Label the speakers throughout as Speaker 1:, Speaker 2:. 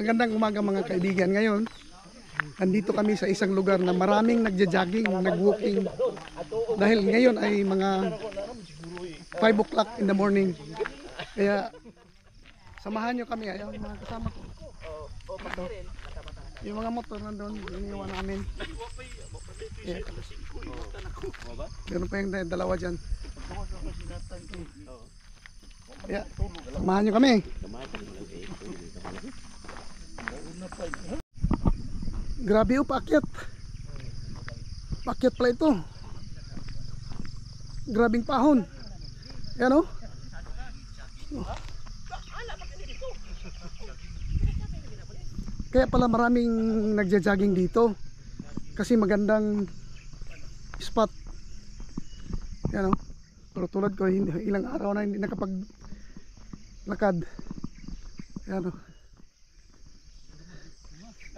Speaker 1: Magandang umaga mga kaibigan. Ngayon, nandito kami sa isang lugar na maraming nagja-jogging, nag-walking. Dahil ngayon ay mga 5 o'clock in the morning. Kaya samahan nyo kami. Ayaw mga kasama ko. Ito. Yung mga motor nandun, iniwan namin. Yeah. Meron pa yung dalawa dyan. Kaya samahan nyo kami. Grabe o, paakyat. Paakyat pala ito. Grabing pahon. Yan o. Kaya pala maraming nagja-jogging dito. Kasi magandang spot. Yan o. Pero tulad ko, ilang araw na hindi nakapaglakad. Yan o.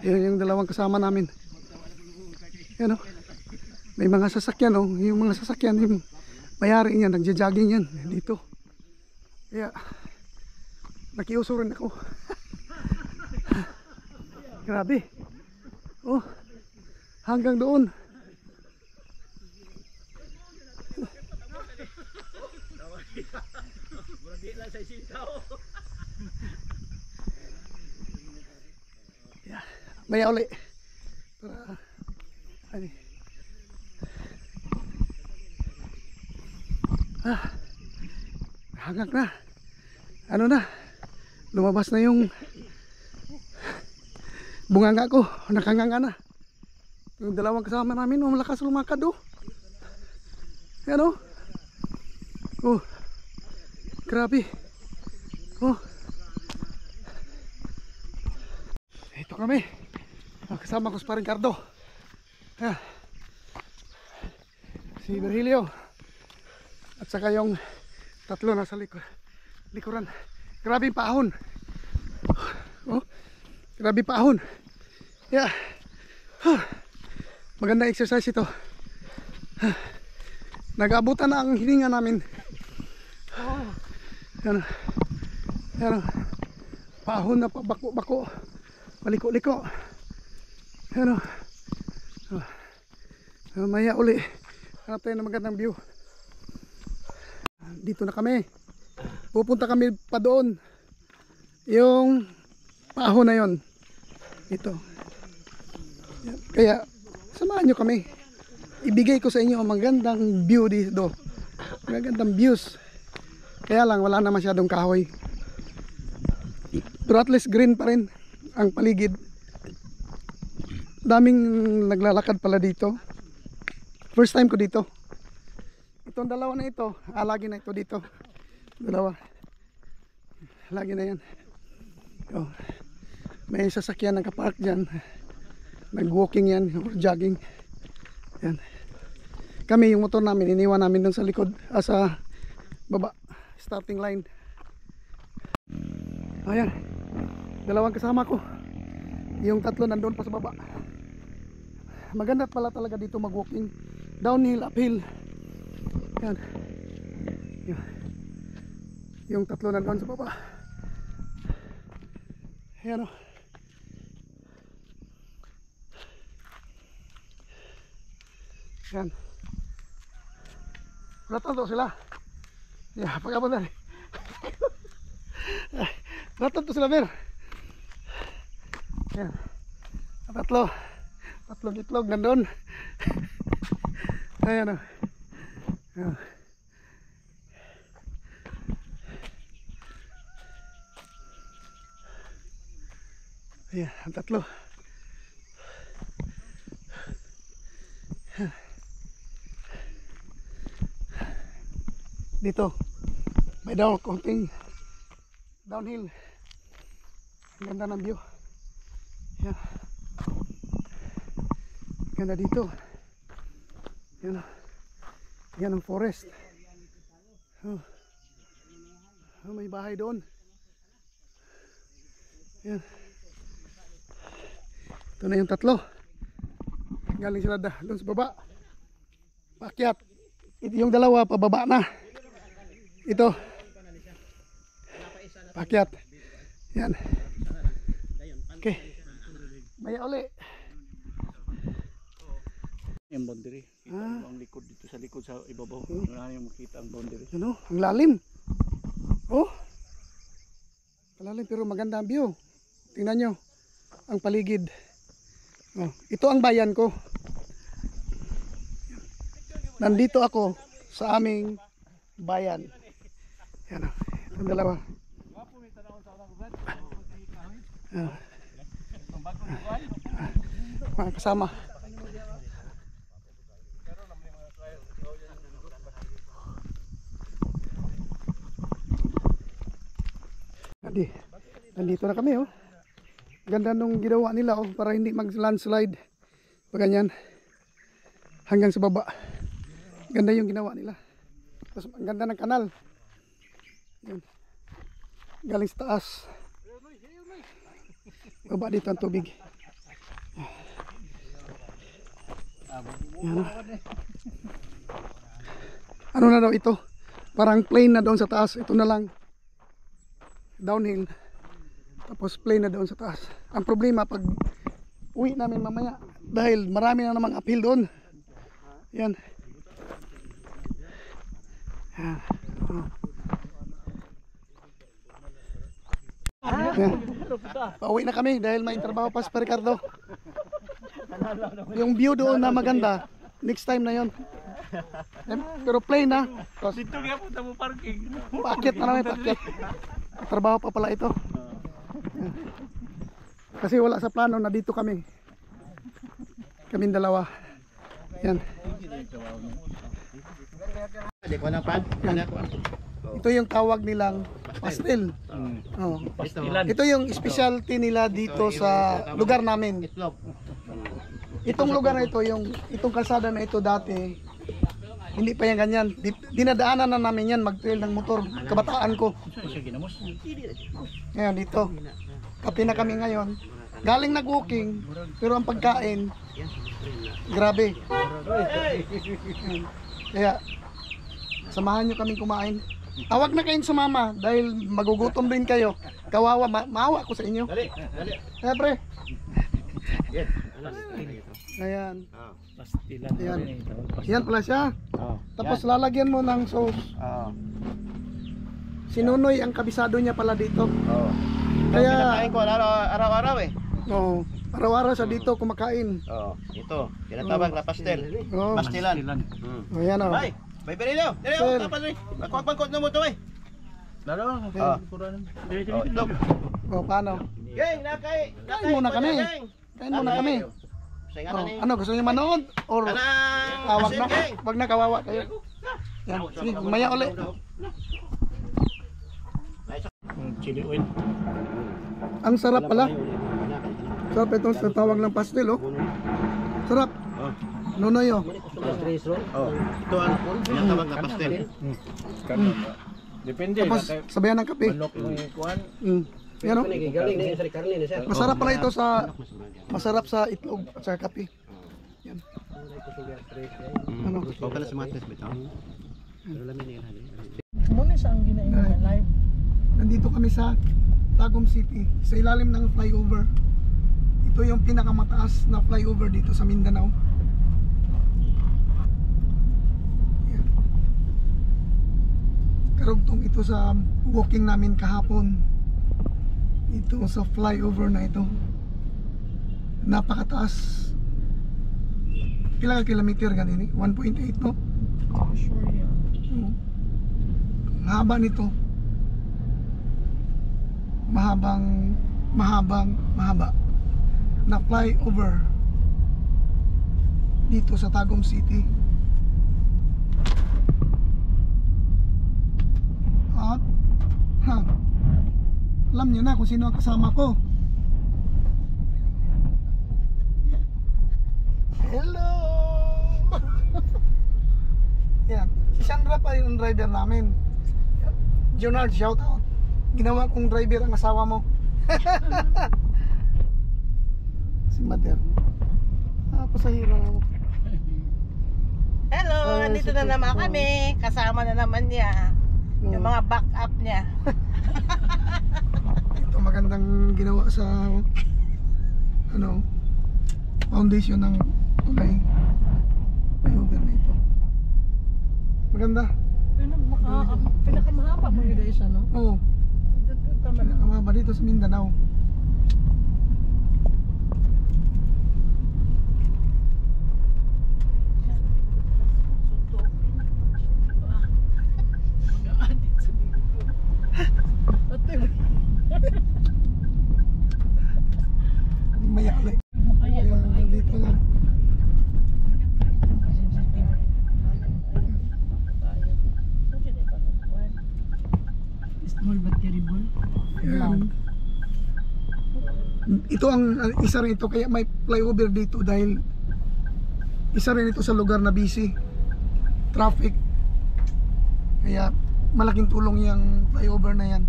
Speaker 1: Yan yung dalawang kasama namin. Yan o. May mga sasakyan o. Yung mga sasakyan, yung mayari niyan, nagja-jogging yan dito. Kaya nakiuso rin ako. Grabe. Oh, hanggang doon. Yeah, maya uli. Para ani. Hanggang na. Ano na? Lumabas na yung bunganga ko, nakanganga na. Yung dalawang kasama namin, malakas lumakad oh. Yan oh. Oh. Grabe. Oh. Ito kami. Kasama ko si Ricardo. Si Virgilio. At saka yung tatlo nasa likuran. Grabe pahon. Oh. Grabe pahon. Yeah. Maganda exercise ito. Nag-abutan na ang hininga namin. Yan. Yan. Pahon na bako-bako. Paliko-liko. Yan. Maya uli. Hanap tayo ng magandang view. Dito na kami. Pupunta kami pa doon. Yung pahon na yon. Ito. Kaya samahan nyo kami. Ibigay ko sa inyo ang magandang view dito. Magandang views. Kaya lang wala na masyadong kahoy. Pero at least green pa rin ang paligid. Daming naglalakad pala dito. First time ko dito. Itong dalawa na ito, lagi na ito dito. Dalawa. Lagi na yan. Oh. May sasakyan nakapark dyan. Nag-walking yan or jogging. Yan. Kami yung motor namin iniwan namin dun sa likod, sa baba, starting line. Ayan. Dalawang kasama ko. Yung tatlo nandun pa sa baba. Maganda pala talaga dito mag-walking. Downhill, uphill. Yan. Yung tatlo nandun sa baba. Ayan o. Yan. Ratanto sila. Yeah, pagkabot na. Ratanto sila, Mer. Yan. Tatlong itlog nandun. Ayan o. Yan. Ayan, ang tatlo. Dito may konting downhill. Ang ganda ng view. Yan. Ganda dito. Yan. Yan ang forest. May bahay doon. Yan. Ito na yung tatlo. Galing sila doon sa baba. Paakyat. Yung dalawa pababa na. Ito. Paakyat. Yan. Okay. Maya uli.
Speaker 2: Yung boundary. Kita mo ang likod dito sa likod sa ibabaw. Wala yung makita ang boundary.
Speaker 1: Ano? Ang lalim. Oh. Malalim pero maganda ang view. Tingnan nyo. Ang paligid. Oh. Ito ang bayan ko. Nandito ako sa aming bayan. Yan. Ang dalawa. Mga kasama. Nandito na kami oh. Ganda nung ginawa nila oh, para hindi mag-landslide. Paganyan. Hanggang sa baba. Ganda yung ginawa nila. Tapos ang ganda ng kanal. Yan. Galing sa taas. Baba dito ang tubig. Yan. Ano na daw ito? Parang plain na doon sa taas. Ito na lang. Downhill. Tapos plain na doon sa taas. Ang problema pag uwi namin mamaya. Dahil marami na namang uphill doon. Yan. Yan. Yan. Pauwi na kami dahil may trabaho pa sa Ricardo. Yung view doon na maganda. Next time na yon. Pero plain na.
Speaker 2: Dito kaya punta mo parking.
Speaker 1: Paakit na namin, paakit. Trabaho pa pala ito. Kasi wala sa plano na dito kami. Kaming dalawa. Yan. Yan. Ito yung tawag nilang pastel. Oh. Ito yung specialty nila dito sa lugar namin. Itong lugar na ito, itong kalsada na ito dati, hindi pa yan ganyan. Dinadaanan na namin yan, mag-trail ng motor. Kabataan ko. Ngayon dito. Kape na kami ngayon. Galing nag-walking, pero ang pagkain, grabe. Kaya, samahan nyo kaming kumain. Tawag na kayong sumama dahil magugutom din kayo. Kawawa, maawa ko sa inyo. Siyempre. Ayan.
Speaker 2: Pastilan.
Speaker 1: Ayan. Ayan pala siya. Tapos lalagyan mo ng sauce. Si Nunoy ang kabisado niya pala dito. Kaya
Speaker 3: ko araw-araw eh.
Speaker 1: oh, araw-araw siya dito kumakain.
Speaker 3: Ito, tinatawag na pastel.
Speaker 1: Oh,
Speaker 3: Pastilan.
Speaker 1: ayan oh.
Speaker 3: Ay, may berilo. Dili
Speaker 1: Sir.
Speaker 3: ako tapos eh. Magpangkot na mo to eh.
Speaker 2: Lalo.
Speaker 3: Ito.
Speaker 1: Oh, paano?
Speaker 3: Geng, nakay.
Speaker 1: Kain muna kami. Kain muna kami. Oh, ano gusto niyo manood or tawag na? Wag na, kawawa kayo. Yan, sige, maya uli.
Speaker 2: Chili oil.
Speaker 1: Ang sarap pala. Sarap itong tawag ng pastel oh. Sarap. Nunoy oh.
Speaker 3: Ito ang tinatawag na pastel.
Speaker 2: Depende.
Speaker 1: Tapos sabayan ng kape.
Speaker 2: Manok yung kuhan.
Speaker 1: Yan oh. Masarap pala ito masarap sa itlog at sa kape. Yan. Ano?
Speaker 3: Ikaw pala sa matres bitaw.
Speaker 2: Muna sa ang ginaingan live.
Speaker 1: Nandito kami sa Tagum City, sa ilalim ng flyover. Ito yung pinakamataas na flyover dito sa Mindanao. Yan. Karugtong ito sa walking namin kahapon. Ito sa flyover na ito. Napakataas. Pila ka kilometer ganini? 1.8 no?
Speaker 2: Sure yan.
Speaker 1: Ang haba nito. Mahaba na flyover dito sa Tagum City. At alam niyo na kung sino ang kasama ko. Hello. Yan, si Sandra pa yung driver namin. Junard, shout out. Ginawa kong driver ang asawa mo. Si Mother. Pasahero na mo.
Speaker 4: Hello, nandito na naman kami. Kasama na naman niya. Yung mga backup niya.
Speaker 1: Ito magandang ginawa sa ano, foundation ng tulay. Flyover na ito. Maganda.
Speaker 4: Pinakamahaba mo yun guys, ano?
Speaker 1: Oo. Pinakamahaba dito sa Mindanao. Mayali. Ayun, dito lang.
Speaker 4: Small but terrible.
Speaker 1: Ayan. Ito ang isa rin ito kaya may flyover dito dahil isa rin ito sa lugar na busy. Traffic. Kaya malaking tulong yung flyover na yan.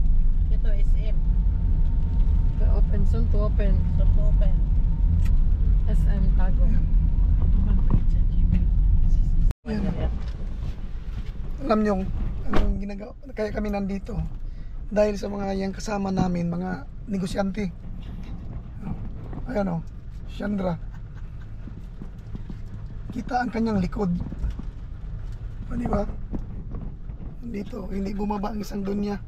Speaker 4: Ito SM.
Speaker 5: Open, soon to open.
Speaker 4: So open.
Speaker 5: SM Tago.
Speaker 1: Ayan. Alam nyo, anong ginagawa, kaya kami nandito dahil sa mga yang kasama namin, mga negosyante. Ayan o, Chandra. Kita ang kanyang likod. O, di ba? Dito, hindi bumaba ang isang dunya.